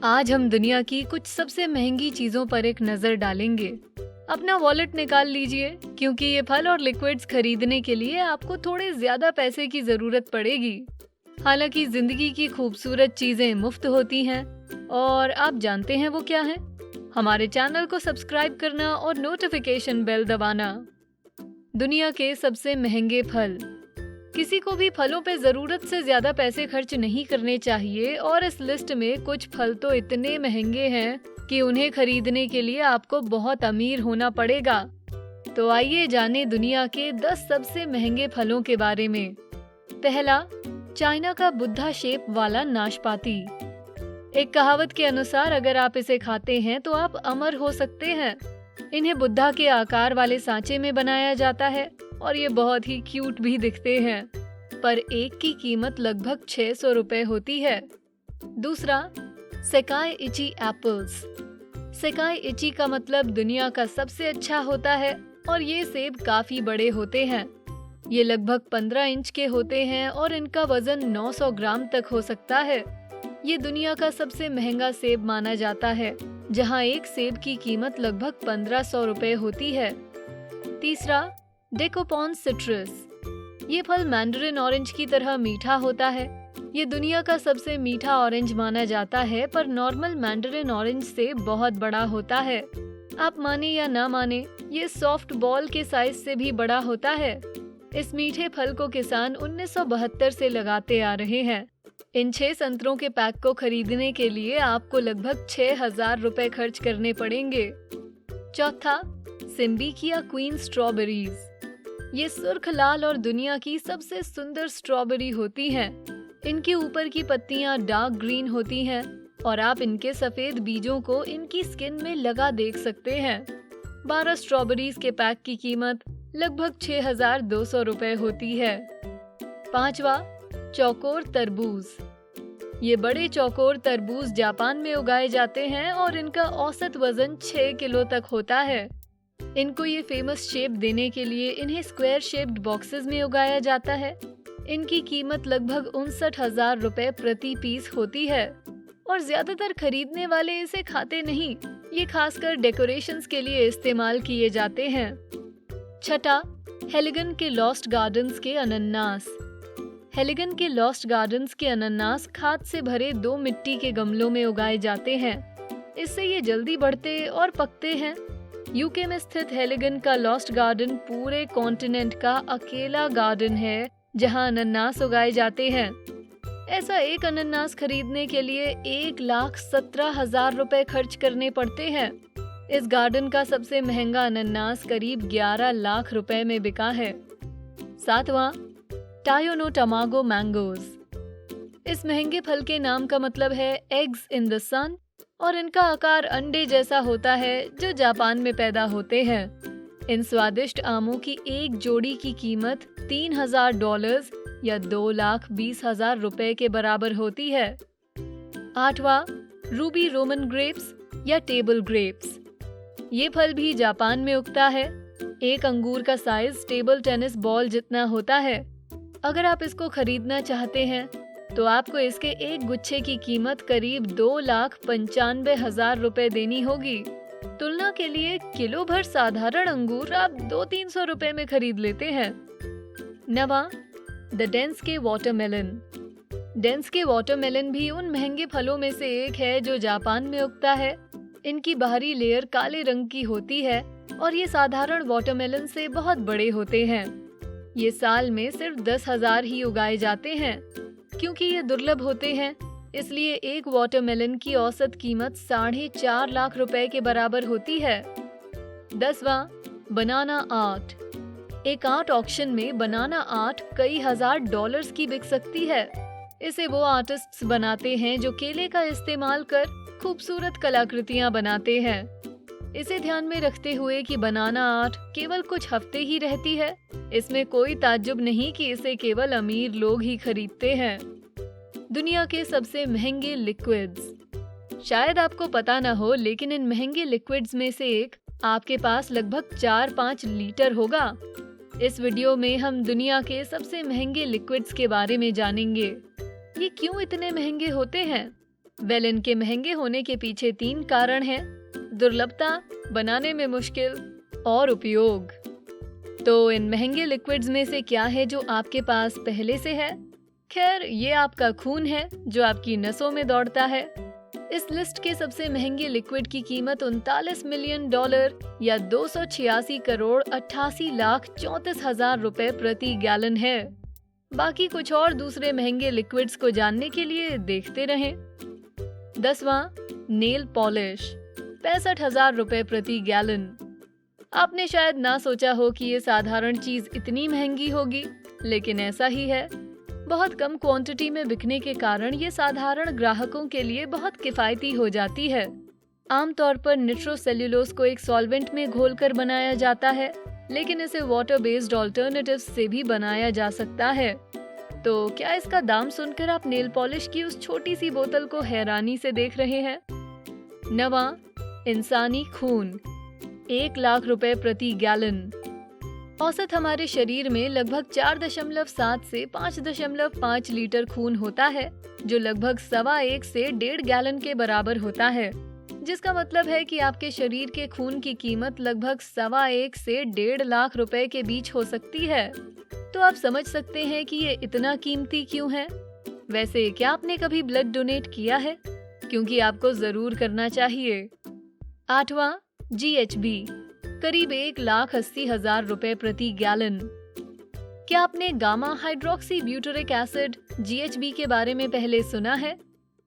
आज हम दुनिया की कुछ सबसे महंगी चीजों पर एक नजर डालेंगे। अपना वॉलेट निकाल लीजिए, क्योंकि ये फल और लिक्विड्स खरीदने के लिए आपको थोड़े ज्यादा पैसे की जरूरत पड़ेगी। हालांकि जिंदगी की खूबसूरत चीजें मुफ्त होती हैं, और आप जानते हैं वो क्या है? हमारे चैनल को सब्सक्राइब करना और नोटिफिकेशन बेल दबाना। दुनिया के सबसे महंगे फल। किसी को भी फलों पे जरूरत से ज्यादा पैसे खर्च नहीं करने चाहिए, और इस लिस्ट में कुछ फल तो इतने महंगे हैं कि उन्हें खरीदने के लिए आपको बहुत अमीर होना पड़ेगा। तो आइए जानें दुनिया के 10 सबसे महंगे फलों के बारे में। पहला, चाइना का बुद्धा शेप वाला नाशपाती। एक कहावत के अनुसार अगर आप इसे खाते हैं तो आप अमर हो सकते हैं। इन्हें बुद्धा के आकार वाले सांचे में बनाया जाता है और ये बहुत ही क्यूट भी दिखते हैं, पर एक की कीमत लगभग 600 रुपए होती है। दूसरा, सेकाई इची एप्पल्स। सेकाई इची का मतलब दुनिया का सबसे अच्छा होता है, और ये सेब काफी बड़े होते हैं। ये लगभग 15 इंच के होते हैं और इनका वजन 900 ग्राम तक हो सकता है। ये दुनिया का सबसे महंगा सेब माना जाता है, जहाँ एक सेब की कीमत लगभग 1500 रुपए होती है। तीसरा, डेकोपॉन सिट्रस। ये फल मैंडरिन ऑरेंज की तरह मीठा होता है। ये दुनिया का सबसे मीठा ऑरेंज माना जाता है, पर नॉर्मल मैंडरिन ऑरेंज से बहुत बड़ा होता है। आप माने या ना माने, ये सॉफ्ट बॉल के साइज से भी बड़ा होता है। इस मीठे फल को किसान 1972 से लगाते आ रहे हैं। इन 6 संतरों के पैक को खरीदने के लिए आपको लगभग 6000 रुपए खर्च करने पड़ेंगे। चौथा, सिम्बिकिया क्वीन स्ट्रॉबेरीज। ये सुर्ख लाल और दुनिया की सबसे सुंदर स्ट्रॉबेरी होती हैं। इनके ऊपर की पत्तियां डार्क ग्रीन होती हैं और आप इनके सफेद बीजों को इनकी स्किन में लगा देख सकते हैं। 12 स्ट्रॉबेरीज के पैक की कीमत लगभग 6200 रुपए होती है। पांचवा, चौकोर तरबूज। ये बड़े चौकोर तरबूज जापान में उगाए जाते हैं और इनका औसत वजन 6 किलो तक होता है। इनको ये फेमस शेप देने के लिए इन्हें स्क्वायर शेप्ड बॉक्सेस में उगाया जाता है। इनकी कीमत लगभग 59,000 रुपए प्रति पीस होती है, और ज्यादातर खरीदने वाले इसे खाते नहीं। ये खासकर डेकोरेशंस के लिए इस्तेमाल किए जाते हैं। छठा, हेलिगन के लॉस्ट गार्डन्स के अनन्नास। हेलिगन के लॉस्ट गार्डन्स के अनन्नास खाद से भरे 2 मिट्टी के गमलों में उगाए जाते हैं। इससे ये जल्दी बढ़ते और पकते हैं। यूके में स्थित हेलिगन का लॉस्ट गार्डन पूरे कॉन्टिनेंट का अकेला गार्डन है जहां अनन्नास उगाए जाते हैं। ऐसा एक अनन्नास खरीदने के लिए 1,17,000 रुपए खर्च करने पड़ते हैं। इस गार्डन का सबसे महंगा अनन्नास करीब 11 लाख रुपए में बिका है। सातवां, टायोनो टमागो मैंगोज। इस महंगे फल के नाम का मतलब है एग्स इन द सन, और इनका आकार अंडे जैसा होता है जो जापान में पैदा होते हैं। इन स्वादिष्ट आमों की एक जोड़ी की कीमत $3000 या 2,20,000 रुपए के बराबर होती है। आठवां, रूबी रोमन ग्रेप्स या टेबल ग्रेप्स। ये फल भी जापान में उगता है। एक अंगूर का साइज टेबल टेनिस बॉल जितना होता है। अगर आप इसको खरीदना चाहते हैं तो आपको इसके एक गुच्छे की कीमत करीब 2,95,000 रुपए देनी होगी। तुलना के लिए किलो भर साधारण अंगूर आप 200-300 रुपए में खरीद लेते हैं। नवा, द डेंसके वाटरमेलन। डेंसके वाटरमेलन भी उन महंगे फलों में से एक है जो जापान में उगता है। इनकी बाहरी लेयर काले रंग की होती है और ये साधारण वाटरमेलन से बहुत बड़े होते हैं। ये साल में सिर्फ 10,000 ही उगाए जाते हैं। क्योंकि ये दुर्लभ होते हैं, इसलिए एक वाटरमेलन की औसत कीमत 4.5 लाख रुपए के बराबर होती है। 10वां, बनाना आर्ट। एक आर्ट ऑक्शन में बनाना आर्ट कई हजार डॉलर्स की बिक सकती है। इसे वो आर्टिस्ट्स बनाते हैं जो केले का इस्तेमाल कर खूबसूरत कलाकृतियां बनाते हैं। इसे ध्यान में रखते हुए कि बनाना आर्ट केवल कुछ हफ्ते ही रहती है, इसमें कोई ताज्जुब नहीं कि इसे केवल अमीर लोग ही खरीदते हैं। दुनिया के सबसे महंगे लिक्विड्स। शायद आपको पता न हो, लेकिन इन महंगे लिक्विड्स में से एक आपके पास लगभग 4-5 लीटर होगा। इस वीडियो में हम दुनिया के सबसे महंगे लिक्विड्स के बारे में जानेंगे। ये क्यों इतने महंगे होते हैं? वेल, इनके महंगे होने के पीछे 3 कारण हैं: दुर्लभता, बनाने में मुश्किल और उपयोग। तो इन महंगे लिक्विड्स में से क्या है जो आपके पास पहले से है? खैर, ये आपका खून है जो आपकी नसों में दौड़ता है। इस लिस्ट के सबसे महंगे लिक्विड की कीमत $39 मिलियन या 286 करोड़ 88 लाख 34 हजार रुपए प्रति गैलन है। बाकी कुछ और दूसरे महंगे लिक्विड्स को जानने के लिए देखते रहें। 10वां, नेल पॉलिश, 65,000 रुपए प्रति गैलन। आपने शायद ना सोचा हो कि ये साधारण चीज इतनी महंगी होगी, लेकिन ऐसा ही है। बहुत कम क्वांटिटी में बिकने के कारण ये साधारण ग्राहकों के लिए बहुत किफायती हो जाती है। आमतौर पर निट्रोसेल्युलोज को एक सॉल्वेंट में घोलकर बनाया जाता है, लेकिन इसे वाटर बेस्ड ऑल्टरनेटिव्स से भी बनाया जा सकता है। तो क्या इसका दाम सुनकर आप नेल पॉलिश की उस छोटी सी बोतल को हैरानी से देख रहे हैं? 9वां, इंसानी खून, 1 लाख रुपए प्रति गैलन। औसत हमारे शरीर में लगभग 4.7 से 5.5 लीटर खून होता है, जो लगभग 1.25 से 1.5 गैलन के बराबर होता है, जिसका मतलब है कि आपके शरीर के खून की कीमत लगभग 1.25 से 1.5 लाख रुपए के बीच हो सकती है। तो आप समझ सकते हैं कि ये इतना कीमती क्यों है। वैसे क्या आपने कभी ब्लड डोनेट किया है? क्योंकि आपको जरूर करना चाहिए। 8वां, GHB, करीब 1,80,000 रुपए प्रति गैलन। क्या आपने gamma hydroxy butyric acid GHB के बारे में पहले सुना है?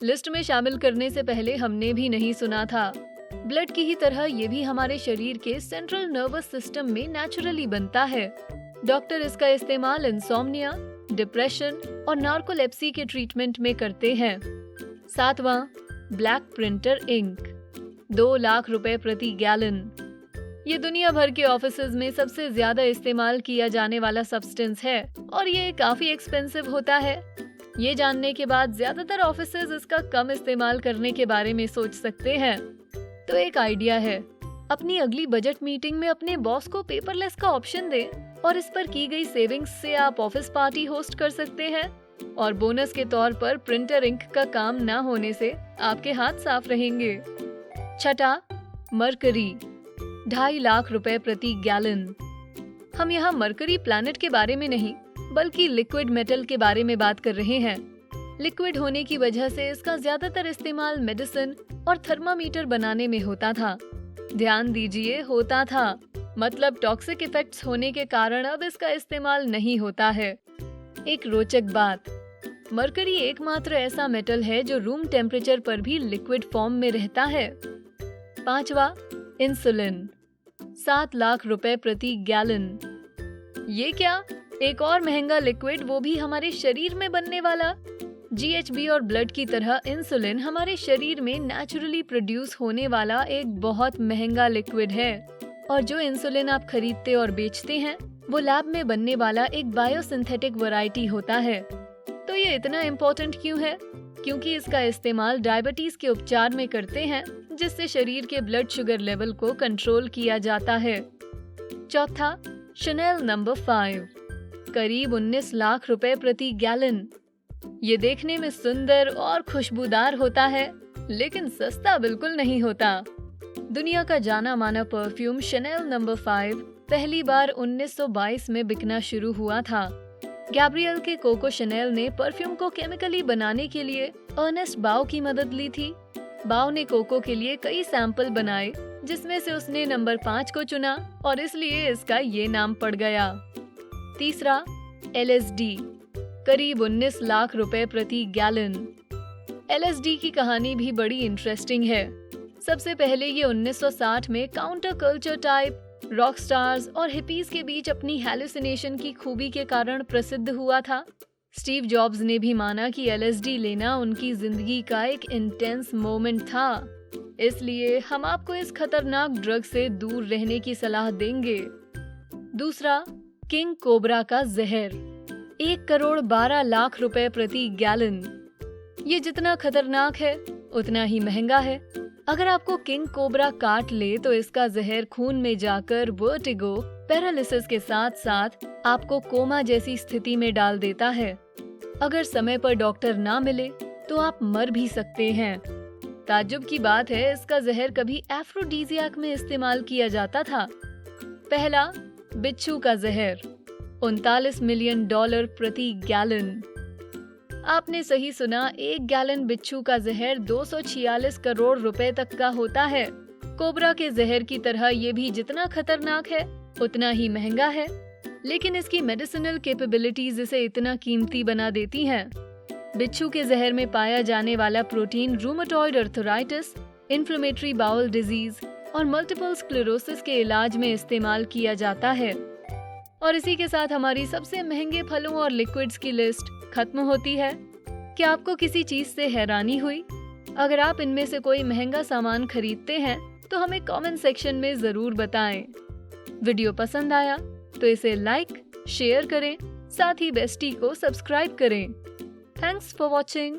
लिस्ट में शामिल करने से पहले हमने भी नहीं सुना था। ब्लड की ही तरह ये भी हमारे शरीर के सेंट्रल नर्वस सिस्टम में नेचुरली बनता है। डॉक्टर इसका इस्तेमाल इंसोम्निया, डिप्रेशन और नार्कोलेप्सी के ट्रीटमेंट में करते हैं। 7वां, ब्लैक प्रिंटर इंक, 2 लाख रुपए प्रति गैलन। ये दुनिया भर के ऑफिसेज में सबसे ज्यादा इस्तेमाल किया जाने वाला सब्सटेंस है और ये काफी एक्सपेंसिव होता है। ये जानने के बाद ज्यादातर ऑफिसेज इसका कम इस्तेमाल करने के बारे में सोच सकते हैं। तो एक आइडिया है, अपनी अगली बजट मीटिंग में अपने बॉस को पेपरलेस का ऑप्शन दें और इस पर की गई सेविंग्स से आप ऑफिस पार्टी होस्ट कर सकते हैं। और बोनस के तौर पर प्रिंटर इंक का काम ना होने से आपके हाथ साफ रहेंगे। 6वां, मरकरी, 2.5 लाख रुपए प्रति गैलन। हम यहाँ मरकरी प्लैनेट के बारे में नहीं, बल्कि लिक्विड मेटल के बारे में बात कर रहे हैं। लिक्विड होने की वजह से इसका ज्यादातर इस्तेमाल मेडिसिन और थर्मामीटर बनाने में होता था। ध्यान दीजिए, होता था, मतलब टॉक्सिक इफेक्ट्स होने के कारण अब इसका इस्तेमाल नहीं होता है। एक रोचक बात, मरकरी एकमात्र ऐसा मेटल है जो रूम टेम्परेचर पर भी लिक्विड फॉर्म में रहता है। 5वां, इंसुलिन, 7 लाख रुपए प्रति गैलन। ये क्या, एक और महंगा लिक्विड, वो भी हमारे शरीर में बनने वाला। GHB और ब्लड की तरह इंसुलिन हमारे शरीर में नेचुरली प्रोड्यूस होने वाला एक बहुत महंगा लिक्विड है। और जो इंसुलिन आप खरीदते और बेचते हैं वो लैब में बनने वाला एक बायोसिंथेटिक वैरायटी होता है। तो ये इतना इम्पोर्टेंट क्यों है? क्योंकि इसका इस्तेमाल डायबिटीज के उपचार में करते हैं, जिससे शरीर के ब्लड शुगर लेवल को कंट्रोल किया जाता है। 4था, शनेल नंबर 5, करीब 19 लाख रुपए प्रति गैलन। ये देखने में सुंदर और खुशबूदार होता है, लेकिन सस्ता बिल्कुल नहीं होता। दुनिया का जाना माना परफ्यूम शनेल नंबर 5 पहली बार 1922 में बिकना शुरू हुआ था। गैब्रियल के कोको शनेल ने परफ्यूम को केमिकली बनाने के लिए अर्नेस्ट बाउ की मदद ली थी। बाउ ने कोको के लिए कई सैंपल बनाए, जिसमें से उसने नंबर 5 को चुना और इसलिए इसका ये नाम पड़ गया। तीसरा, LSD, करीब 19 लाख रुपए प्रति गैलन। LSD की कहानी भी बड़ी इंटरेस्टिंग है। सबसे पहले ये 1960 में counter culture type rock stars और हिपीज के बीच अपनी हैलुसिनेशन की खूबी के कारण प्रसिद्ध हुआ था। स्टीव जॉब्स ने भी माना कि LSD लेना उनकी जिंदगी का एक इंटेंस मोमेंट था। इसलिए हम आपको इस खतरनाक ड्रग से दूर रहने की सलाह देंगे। दूसरा, किंग कोबरा का जहर, 1 करोड़ 12 लाख रुपए प्रति गैलन। ये जितना खतरनाक है उतना ही महंगा है। अगर आपको किंग कोबरा काट ले तो इसका जहर खून में जाकर वर्टिगो, पैरालिसिस के साथ साथ आपको कोमा जैसी स्थिति में डाल देता है। अगर समय पर डॉक्टर ना मिले तो आप मर भी सकते हैं। ताज्जुब की बात है, इसका जहर कभी एफ्रोडीजियाक में इस्तेमाल किया जाता था। पहला, बिच्छू का जहर, $39 मिलियन प्रति गैलन। आपने सही सुना, 1 गैलन बिच्छू का जहर 246 करोड़ रुपए तक का होता है। कोबरा के जहर की तरह ये भी जितना खतरनाक है उतना ही महंगा है, लेकिन इसकी मेडिसिनल कैपेबिलिटीज इसे इतना कीमती बना देती हैं। बिच्छू के जहर में पाया जाने वाला protein rheumatoid arthritis, inflammatory bowel disease और मल्टीपल स्क्लेरोसिस के इलाज में इस्तेमाल किया जाता है। और इसी के साथ हमारी सबसे महंगे फलों और लिक्विड्स की लिस्ट खत्म होती है। क्या आपको किसी चीज से हैरानी हुई? अगर आप इनमें से कोई महंगा सामान खरीदते हैं तो हमें कमेंट सेक्शन में जरूर बताएं। वीडियो पसंद आया तो इसे लाइक, शेयर करें, साथ ही बेस्टी को सब्सक्राइब करें। Thanks for watching.